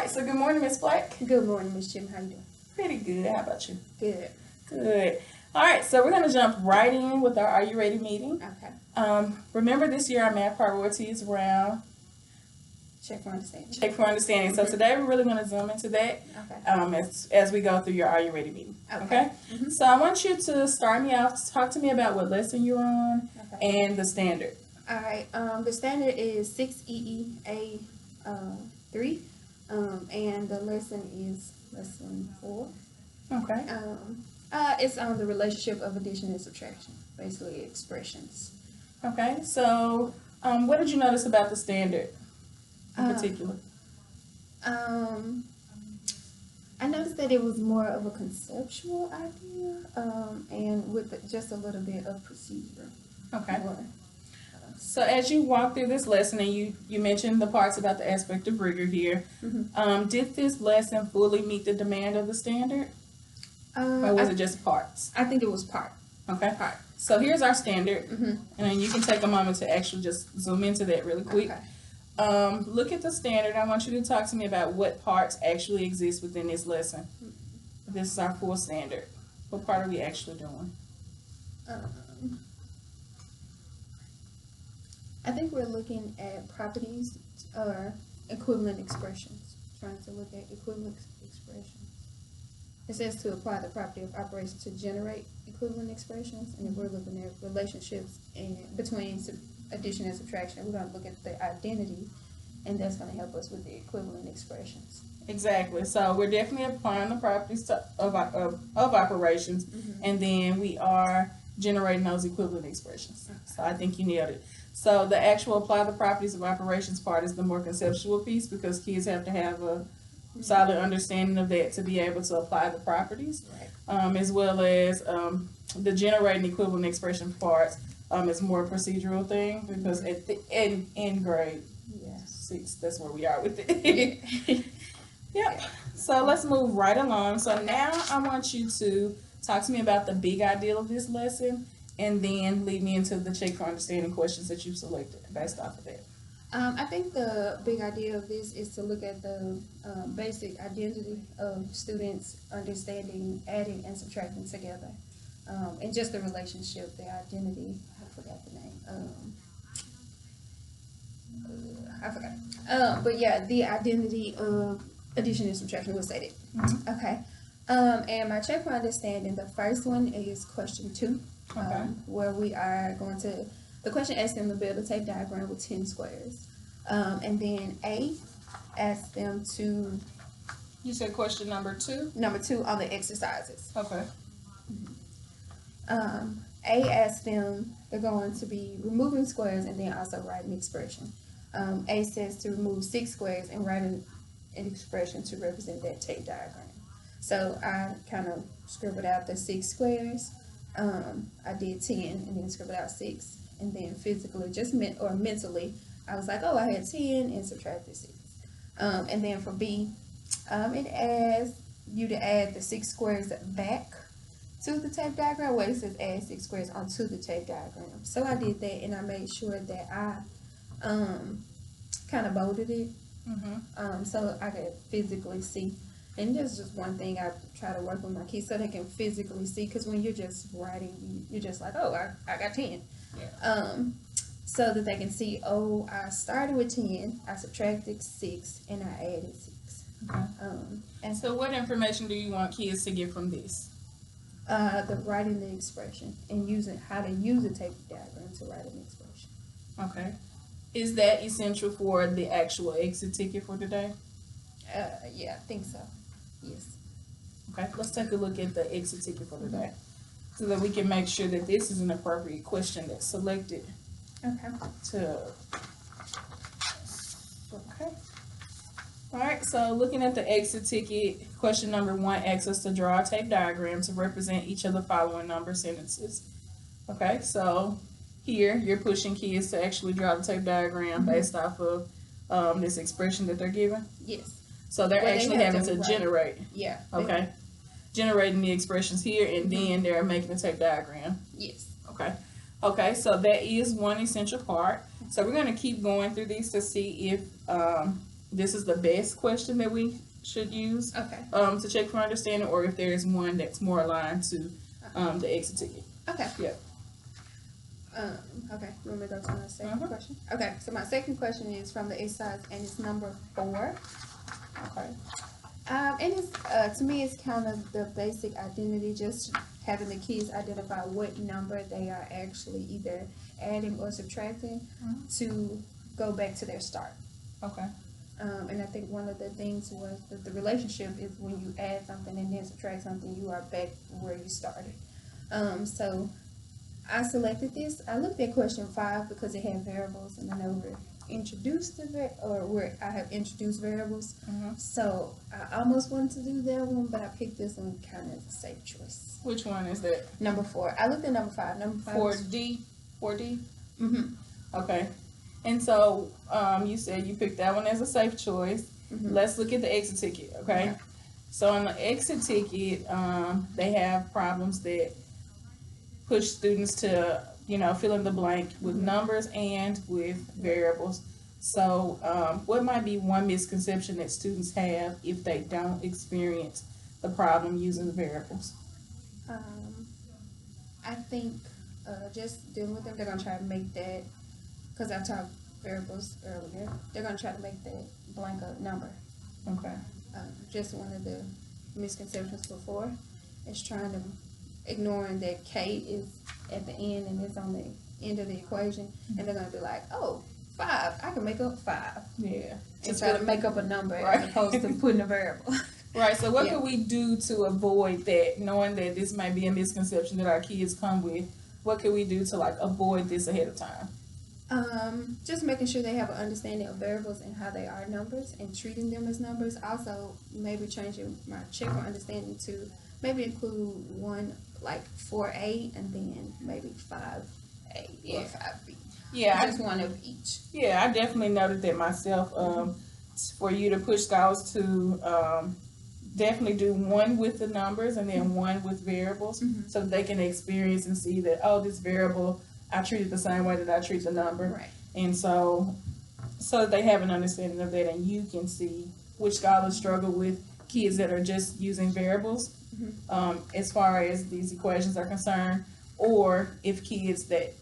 right, so good morning, Miss Black. Good morning, Miss Jim. How you doing? Pretty good. How about you? Good. Good. All right, so we're going to jump right in with our Are You Ready meeting. Okay. Remember this year our math priority is around Check for understanding. Check for understanding. So today we're really going to zoom into that as we go through your Are You Ready meeting. Okay? So I want you to start me off. Talk to me about what lesson you're on and the standard. All right. The standard is 6EEA 3, and the lesson is lesson 4. Okay. It's on the relationship of addition and subtraction, basically expressions. Okay. So what did you notice about the standard in particular? I noticed that it was more of a conceptual idea, and with just a little bit of procedure. Okay. So as you walk through this lesson, and you mentioned the parts about the aspect of rigor here, did this lesson fully meet the demand of the standard? Or was it just parts? I think it was part. Okay. Part. So here's our standard, and then you can take a moment to actually just zoom into that really quick. Okay. Look at the standard. I want you to talk to me about what parts actually exist within this lesson. This is our full standard. What part are we actually doing? I think we're looking at properties or equivalent expressions. Trying to look at equivalent expressions. It says to apply the property of operation to generate equivalent expressions, and if we're looking at relationships between addition and subtraction, we're going to look at the identity, and that's going to help us with the equivalent expressions. Exactly. So we're definitely applying the properties of operations, and then we are generating those equivalent expressions. So I think you nailed it. So the actual apply the properties of operations part is the more conceptual piece, because kids have to have a solid understanding of that to be able to apply the properties, as well as the generating equivalent expression parts is more a procedural thing, because at the end grade 6, that's where we are with it. Yep. So let's move right along. So now I want you to talk to me about the big idea of this lesson, and then lead me into the check for understanding questions that you've selected based off of that. I think the big idea of this is to look at the basic identity of students understanding adding and subtracting together, and just the relationship, the identity. I forgot the name. I forgot. But yeah, the identity of addition and subtraction. We'll say that. Okay. And my check for understanding, the first one is question 2, where we are going to. The question asks them to build a tape diagram with 10 squares. And then A asks them to... You said question number 2? Number 2 on the exercises. Okay. A asks them, they're going to be removing squares and then also writing an expression. A says to remove 6 squares and write an expression to represent that tape diagram. So I kind of scribbled out the 6 squares. I did 10 and then scribbled out 6. And then physically, mentally, I was like, oh, I had 10 and subtracted 6. And then for B, it asks you to add the 6 squares back to the tape diagram. Well, it says add 6 squares onto the tape diagram. So I did that, and I made sure that I kind of bolded it, so I could physically see. And there's just one thing I try to work with my kids so they can physically see, because when you're just writing, you're just like, oh, I got 10. So that they can see, oh, I started with 10, I subtracted 6, and I added 6. And so what information do you want kids to get from this? The writing the expression and using how to use a tape diagram to write an expression. Okay. Is that essential for the actual exit ticket for today? Yeah, I think so. Yes. Okay, let's take a look at the exit ticket for today, so that we can make sure that this is an appropriate question that's selected. Okay. All right, so looking at the exit ticket, question number 1 asks us to draw a tape diagram to represent each of the following number sentences. Okay, so here you're pushing kids to actually draw the tape diagram based off of this expression that they're given. Yes. So they're actually having to generate. Yeah. Okay. Generating the expressions here, and then they're making a tape diagram. Yes. Okay. Okay, so that is one essential part. So we're going to keep going through these to see if this is the best question that we should use Okay. To check for understanding, or if there is one that's more aligned to the exit ticket. Okay. Yep. Okay. You want me to go to my second Mhm. question? Okay. So my second question is from the exercise, and it's number 4. Okay. And it's to me, it's kind of the basic identity, just having the kids identify what number they are actually either adding or subtracting to go back to their start. Okay. And I think one of the things was that the relationship is when you add something and then subtract something, you are back where you started. So I selected this. I looked at question 5 because it had variables, and I know we're introduced to where I have introduced variables. Mhm. So I almost wanted to do that one, but I picked this one kind of as a safe choice. Which one is that? Number 4. I looked at number 5. Number 5. 4D. 4D. Mm-hmm. Okay. And so you said you picked that one as a safe choice. Mm-hmm. Let's look at the exit ticket. Okay. So on the exit ticket, they have problems that push students to, fill in the blank with numbers and with variables. So what might be one misconception that students have if they don't experience the problem using the variables? I think just dealing with them, they're going to try to make that, because I talked variables earlier, they're going to try to make that blank a number. Okay. Just one of the misconceptions before is trying to ignoring that K is at the end and it's on the end of the equation, and they're going to be like, oh, 5, I can make up 5. Yeah. And try to make up a number Right. as opposed to putting a variable. Right, so what Yeah. could we do to avoid that, knowing that this might be a misconception that our kids come with? What could we do to avoid this ahead of time? Just making sure they have an understanding of variables and how they are numbers and treating them as numbers. Also, maybe changing my check for understanding to maybe include one like 4A and then maybe 5A or 5B. Yeah, Just one of each. Yeah, I definitely noted that myself. For you to push scholars to definitely do one with the numbers and then one with variables, so that they can experience and see that, oh, this variable, I treat it the same way that I treat the number. Right. And so that they have an understanding of that, and you can see which scholars struggle with kids that are just using variables as far as these equations are concerned, or if kids that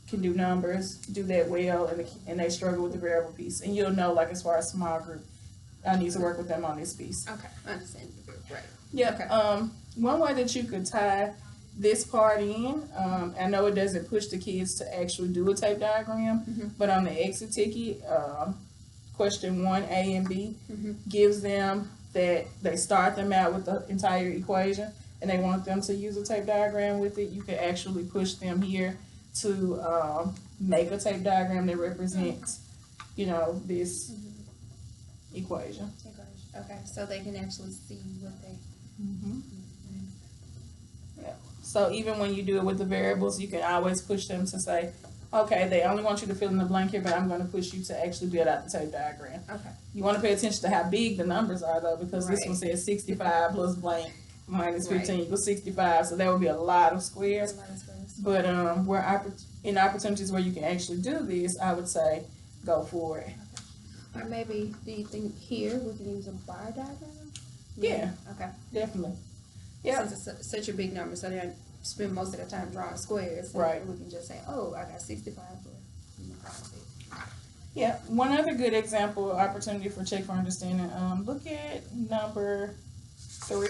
can do numbers do that well and they struggle with the variable piece. And you'll know, as far as small group, I need to work with them on this piece. Okay, I understand. Right. Yeah. Okay. One way that you could tie this part in, I know it doesn't push the kids to actually do a tape diagram, but on the exit ticket, question 1A and B gives them that they start them out with the entire equation and they want them to use a tape diagram with it. You could actually push them here to make a tape diagram that represents, this equation. Okay, so they can actually see what they. Yeah. So even when you do it with the variables, you can always push them to say, okay, they only want you to fill in the blank here, but I'm going to push you to actually build out the tape diagram. Okay. You want to pay attention to how big the numbers are, though, because this one says 65 plus blank minus 15 equals 65, so that would be a lot of squares. But in opportunities where you can actually do this, I would say go for it. Or maybe, do you think here we can use a bar diagram? Yeah. Okay. Definitely. Yeah. Since it's such a big number, so they don't spend most of the time drawing squares. So Right. We can just say, oh, I got 65 for. Yeah. One other good example opportunity for check for understanding. Look at number 3.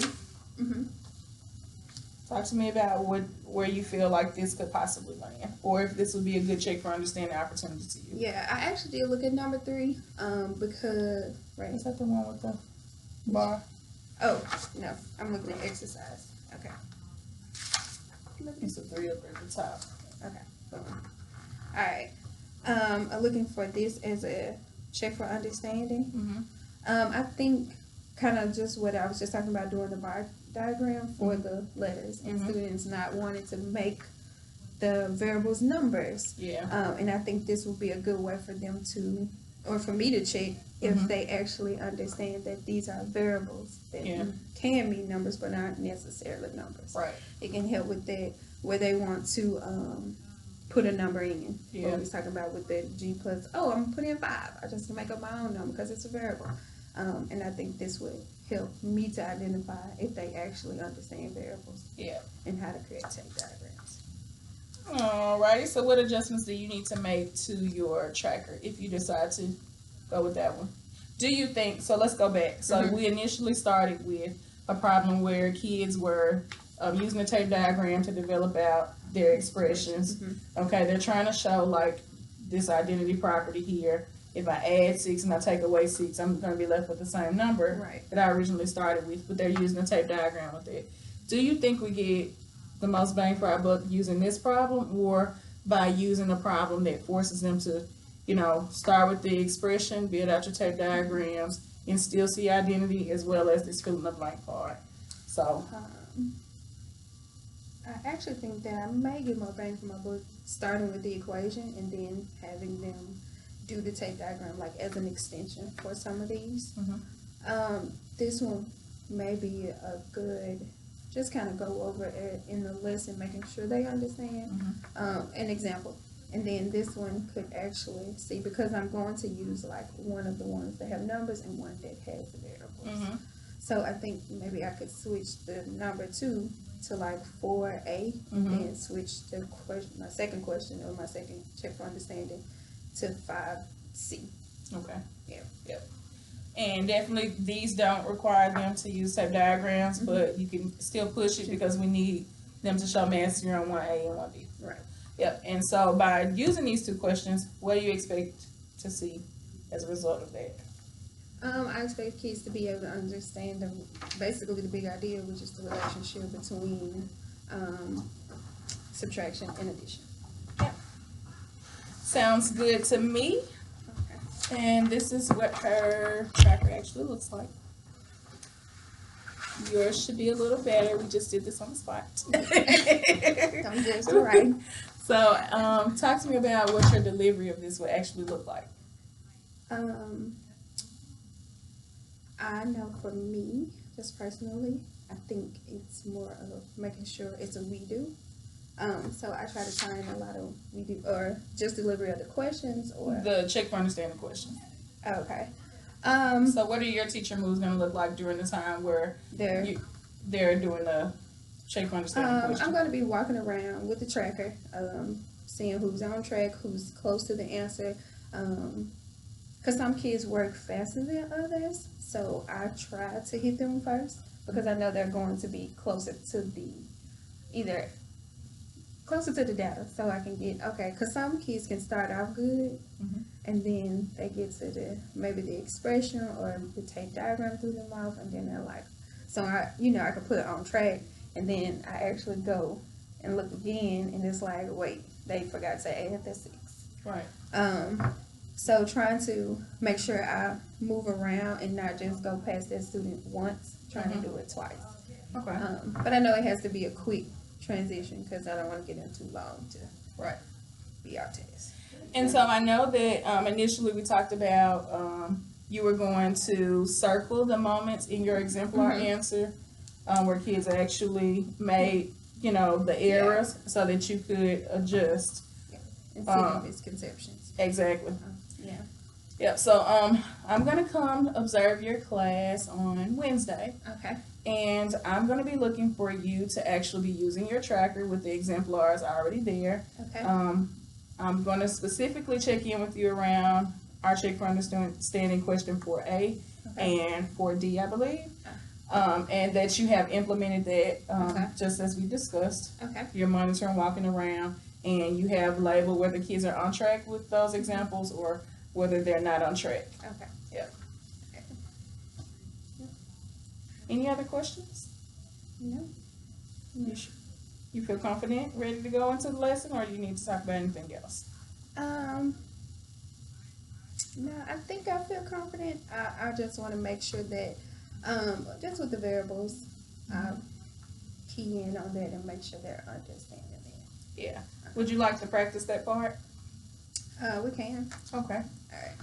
Talk to me about where you feel like this could possibly land, or if this would be a good check for understanding opportunity to you. Yeah, I actually did look at number 3, because right. Is that the one with the bar? Oh no, I'm looking at exercise. Okay. It's a 3 up at the top. Okay. All right. I'm looking for this as a check for understanding. I think kind of just what I was just talking about, doing the bar diagram for the letters and students not wanting to make the variables numbers. Yeah. And I think this will be a good way for them to, or for me to check if they actually understand that these are variables that can mean numbers but aren't necessarily numbers. Right. It can help with that, where they want to put a number in. Yeah. What we was talking about with the G plus, oh, I'm gonna put in 5. I just can make up my own number because it's a variable. And I think this would help me to identify if they actually understand variables. Yeah. And how to create tape diagrams. Alrighty, so what adjustments do you need to make to your tracker if you decide to go with that one? Do you think, so let's go back. So we initially started with a problem where kids were using a tape diagram to develop out their expressions. Okay, they're trying to show like this identity property here. If I add 6 and I take away 6, I'm going to be left with the same number that I originally started with, but they're using a tape diagram with it. Do you think we get the most bang for our buck using this problem, or by using a problem that forces them to, you know, start with the expression, build out your tape diagrams, and still see identity as well as this fill in the blank part? So I actually think that I may get more bang for my buck starting with the equation and then having them do the tape diagram like as an extension for some of these. This one may be a good, just kind of go over it in the lesson, making sure they understand an example. And then this one could actually see, because I'm going to use like one of the ones that have numbers and one that has the variables. So I think maybe I could switch the number 2 to like 4A, and switch the question, my second question or my second check for understanding, to 5C. Okay. Yeah. Yep. And definitely these don't require them to use tape diagrams, but you can still push it because we need them to show mastery on 1A and 1B. Right. Yep. And so by using these 2 questions, what do you expect to see as a result of that? I expect kids to be able to understand basically the big idea, which is the relationship between subtraction and addition. Yeah. Sounds good to me. Okay. And this is what her tracker actually looks like. Yours should be a little better. We just did this on the spot. Don't judge the right. So, talk to me about what your delivery of this would actually look like. I know for me, just personally, I think it's more of making sure it's a we do. So I try to find a lot of we do, or just delivery of the questions, or the check for understanding question. Okay. So what are your teacher moves going to look like during the time where they're doing the check for understanding question? I'm going to be walking around with the tracker, seeing who's on track, who's close to the answer. Because some kids work faster than others, so I try to hit them first because I know they're going to be closer to the data, so I can get, okay, because some kids can start off good, and then they get to maybe the expression or the tape diagram through their mouth, and then they're like, so I could put it on track, and then I actually go and look again, and it's like, wait, they forgot to add the 6. Right. So trying to make sure I move around and not just go past that student once, trying to do it twice. Okay. But I know it has to be a quick transition because I don't want to get in too long to be our test. And so I know that initially we talked about you were going to circle the moments in your exemplar answer where kids actually made, the errors so that you could adjust. And see misconceptions. Exactly. Yeah. Yep. So I'm gonna come observe your class on Wednesday. Okay. And I'm gonna be looking for you to actually be using your tracker with the exemplars already there. Okay. I'm gonna specifically check in with you around our check for understanding question 4A and 4D, I believe. And that you have implemented that just as we discussed. Okay. You're monitoring, walking around, and you have labeled whether kids are on track with those examples or whether they're not on track. Okay. Yep. Any other questions? No. You feel confident, ready to go into the lesson, or do you need to talk about anything else? No, I think I feel confident. I just want to make sure that, just with the variables, key in on that and make sure they're understanding it. Yeah. Would you like to practice that part? We can. Okay. All right.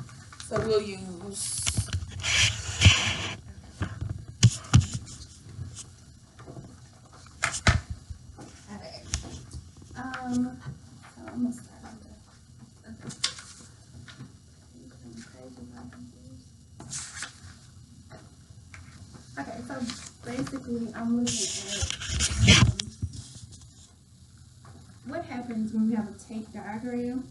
So we'll use. So I'm gonna So basically, I'm looking at what happens when we have a tape diagram.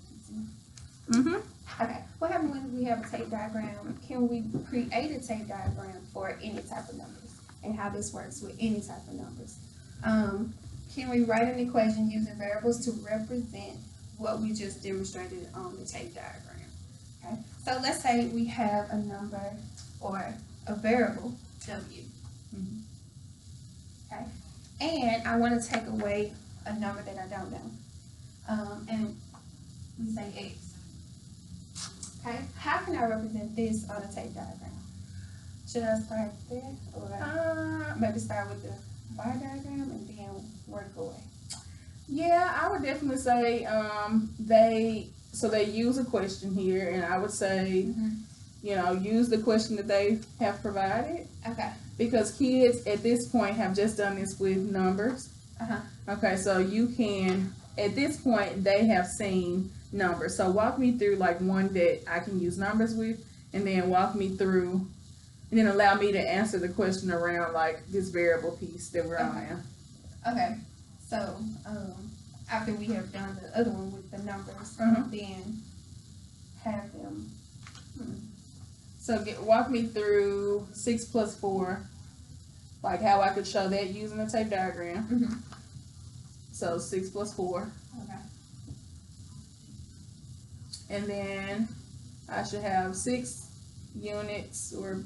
Mm-hmm. Okay, what happens when we have a tape diagram? Can we create a tape diagram for any type of numbers, and how this works with any type of numbers? Can we write an equation using variables to represent what we just demonstrated on the tape diagram? Okay, so let's say we have a number or a variable W. Okay, and I want to take away a number that I don't know, and we say X. Okay, how can I represent this on a tape diagram? Should I start there, or maybe start with the bar diagram and then work away? Yeah, I would definitely say they use a question here, and I would say use the question that they have provided. Okay. Because kids at this point have just done this with numbers. Okay, so you can at this point they have seen numbers. So walk me through like one that I can use numbers with, and then walk me through, and then allow me to answer the question around like this variable piece that we're on now. Okay, so after we have done the other one with the numbers, then have them. So walk me through 6 plus 4, like how I could show that using a tape diagram. So 6 plus 4. Okay. And then I should have 6 units or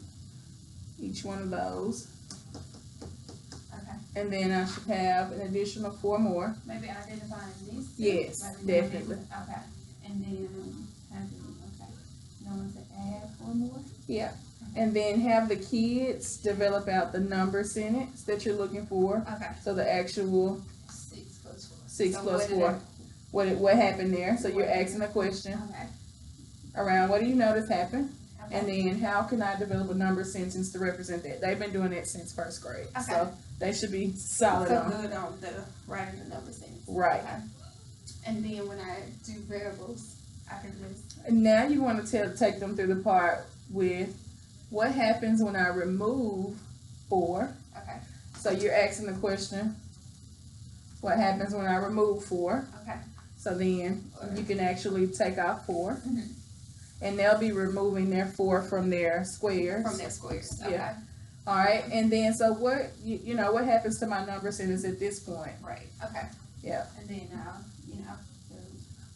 each one of those. Okay. And then I should have an additional 4 more. Maybe identifying these. Yes, definitely. Okay. And then having knowing to add 4 more. Yeah. And then have the kids develop out the number sentence that you're looking for. Okay. So the actual 6 plus 4. 6 plus 4. What happened there? So you're asking a question around what do you notice happened? Okay. And then how can I develop a number sentence to represent that? They've been doing that since 1st grade. Okay. So they should be solid on good on the writing the number sentence. Right. Okay. And then when I do variables, I can just. And now you want to take them through the part with what happens when I remove 4. Okay. So you're asking the question, what happens when I remove 4? Okay. So then you can actually take off 4. And they'll be removing their 4 from their squares. From their squares. Okay. Yeah. All right. And then so what what happens to my number sentence at this point? Right. Okay. Yeah. And then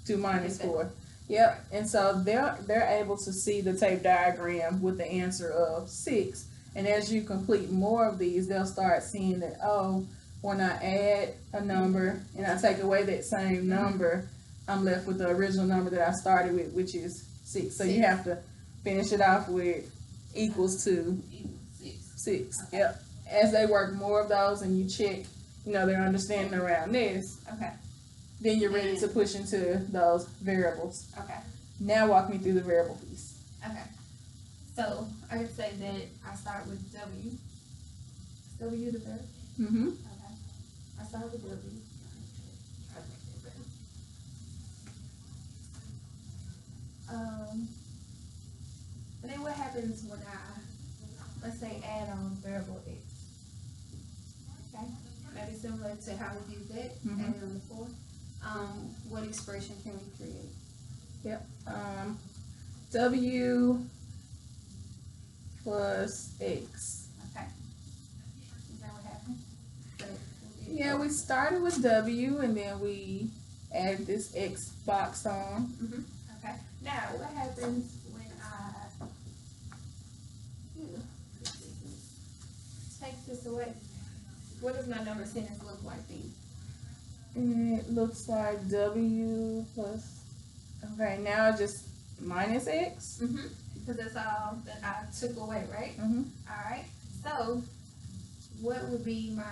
2 minus 4. Yep. And so they're able to see the tape diagram with the answer of 6. And as you complete more of these, they'll start seeing that, oh, when I add a number and I take away that same number, I'm left with the original number that I started with, which is 6. So you have to finish it off with equals to 6. Okay. Yep. As they work more of those and you check, their understanding around this. Okay. Then you're ready to push into those variables. Okay. Now walk me through the variable piece. Okay. So I could say that I start with W. Is W the verb? Mm-hmm. Okay. I start with W. But then what happens when I, let's say, add on variable X? Okay. Maybe similar to how we did that, adding on the 4. What expression can we create? Yep. W plus X. Okay. Is that what happened? Yeah, we started with W and then we added this X box on. Okay. Now, what happens when I take this away? What does my number sentence look like then? And it looks like W plus, okay, now just minus X. Because that's all that I took away, right? Alright, so what would be my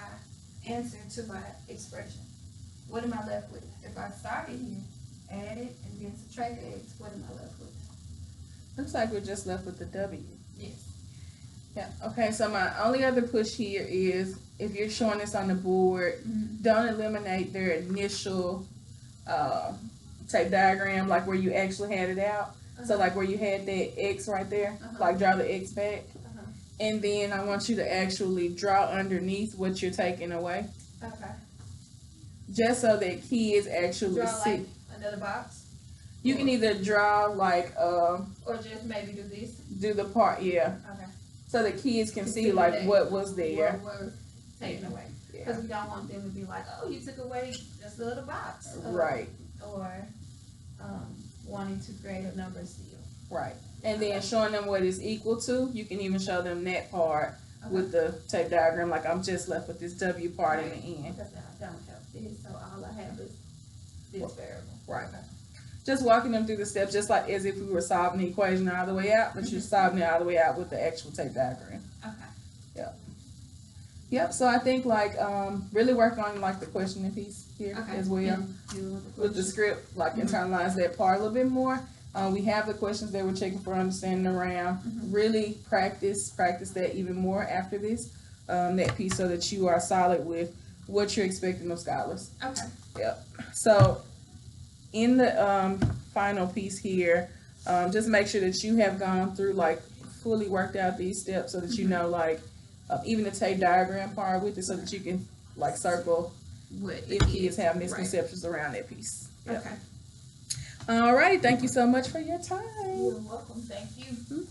answer to my expression? What am I left with? If I started here, added, and then subtracted X, what am I left with? Looks like we're just left with the W. Yes. Yeah, okay, so my only other push here is if you're showing this on the board, don't eliminate their initial tape diagram, like where you actually had it out. So like where you had that X right there, like draw the X back. and then I want you to actually draw underneath what you're taking away, Okay. just so that kids actually Draw see. like another box, You can either draw like or just maybe do this. do the part, yeah, Okay. so the kids can To see see like that what was there. What was taken away? Yeah. Because we don't want them to be like, oh, you took away just a little box. Right. Or wanting to create a number seal. Right. And then showing them what it's equal to. You can even show them that part Okay. with the tape diagram. Like I'm just left with this W part in the end. Because I don't have this, so all I have is this variable. Right. Okay. Just walking them through the steps, just like as if we were solving the equation all the way out, but you're solving it all the way out with the actual tape diagram. Okay. Yep. So I think like really work on like the questioning piece here Okay. as well. And do With the script, like internalize that part a little bit more. We have the questions that we're checking for understanding around. Really practice that even more after this, that piece, so that you are solid with what you're expecting of scholars. Okay. Yep. So in the final piece here, just make sure that you have gone through like fully worked out these steps, so that you know like even the tape diagram part with it, so that you can like circle What if kids have misconceptions around that piece. Yep. Okay. All right. Thank you so much for your time. You're welcome. Thank you.